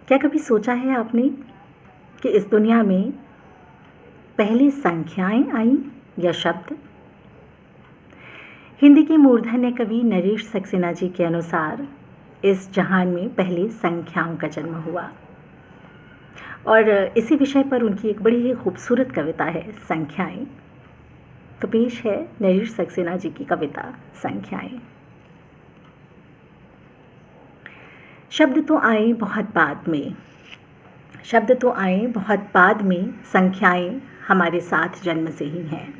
क्या कभी सोचा है आपने कि इस दुनिया में पहले संख्याएं आई या शब्द? हिंदी के मूर्धन्य कवि नरेश सक्सेना जी के अनुसार इस जहान में पहले संख्याओं का जन्म हुआ और इसी विषय पर उनकी एक बड़ी ही खूबसूरत कविता है संख्याएं। तो पेश है नरेश सक्सेना जी की कविता संख्याएं। शब्द तो आए बहुत बाद में, शब्द तो आए बहुत बाद में, संख्याएं हमारे साथ जन्म से ही हैं।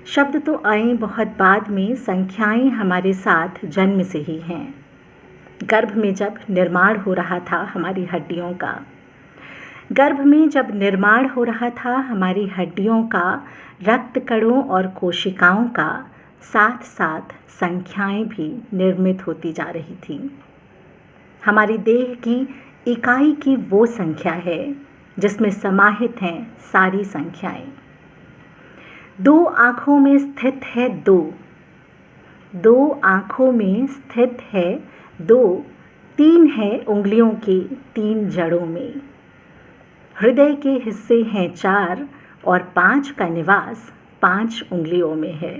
शब्द तो आए बहुत बाद में, संख्याएं हमारे साथ जन्म से ही हैं। गर्भ में जब निर्माण हो रहा था हमारी हड्डियों का, गर्भ में जब निर्माण हो रहा था हमारी हड्डियों का, रक्त कणों और कोशिकाओं का, साथ साथ संख्याएं भी निर्मित होती जा रही थीं। हमारी देह की इकाई की वो संख्या है जिसमें समाहित हैं सारी संख्याएं। दो आँखों में स्थित है दो, दो आँखों में स्थित है दो, तीन है उंगलियों की तीन जड़ों में। हृदय के हिस्से हैं चार और पांच का निवास पांच उंगलियों में है।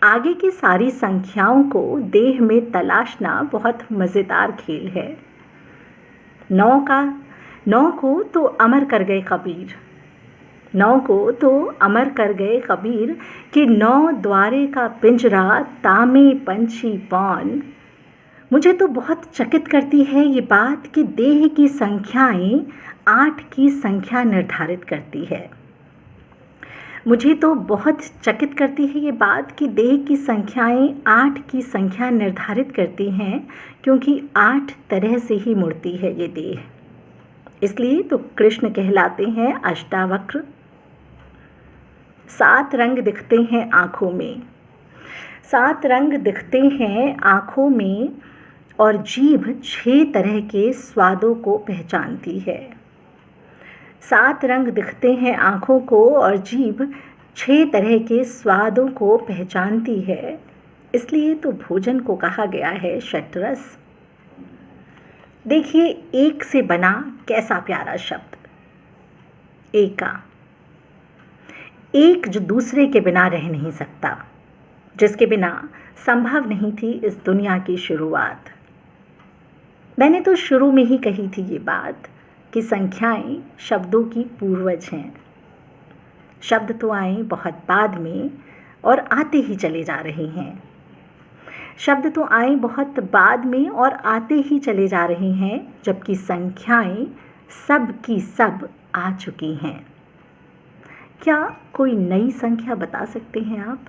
आगे की सारी संख्याओं को देह में तलाशना बहुत मज़ेदार खेल है। नौ को तो अमर कर गए कबीर, नौ को तो अमर कर गए कबीर कि नौ द्वारे का पिंजरा तामे पंछी पौन। मुझे तो बहुत चकित करती है ये बात कि देह की संख्याएं 8 की संख्या निर्धारित करती है। मुझे तो बहुत चकित करती है ये बात कि देह की संख्याएं 8 की संख्या निर्धारित करती हैं, क्योंकि 8 तरह से ही मुड़ती है ये देह। इसलिए तो कृष्ण कहलाते हैं अष्टावक्र। 7 रंग दिखते हैं आँखों में, 7 रंग दिखते हैं आँखों में, और जीभ 6 तरह के स्वादों को पहचानती है। 7 रंग दिखते हैं आँखों को और जीभ 6 तरह के स्वादों को पहचानती है। इसलिए तो भोजन को कहा गया है षट्रस। देखिए एक से बना कैसा प्यारा शब्द, एका। एक जो दूसरे के बिना रह नहीं सकता, जिसके बिना संभव नहीं थी इस दुनिया की शुरुआत। मैंने तो शुरू में ही कही थी ये बात कि संख्याएं शब्दों की पूर्वज हैं। शब्द तो आए बहुत बाद में और आते ही चले जा रहे हैं। शब्द तो आए बहुत बाद में और आते ही चले जा रहे हैं, जबकि संख्याएं सब की सब आ चुकी हैं। क्या कोई नई संख्या बता सकते हैं आप?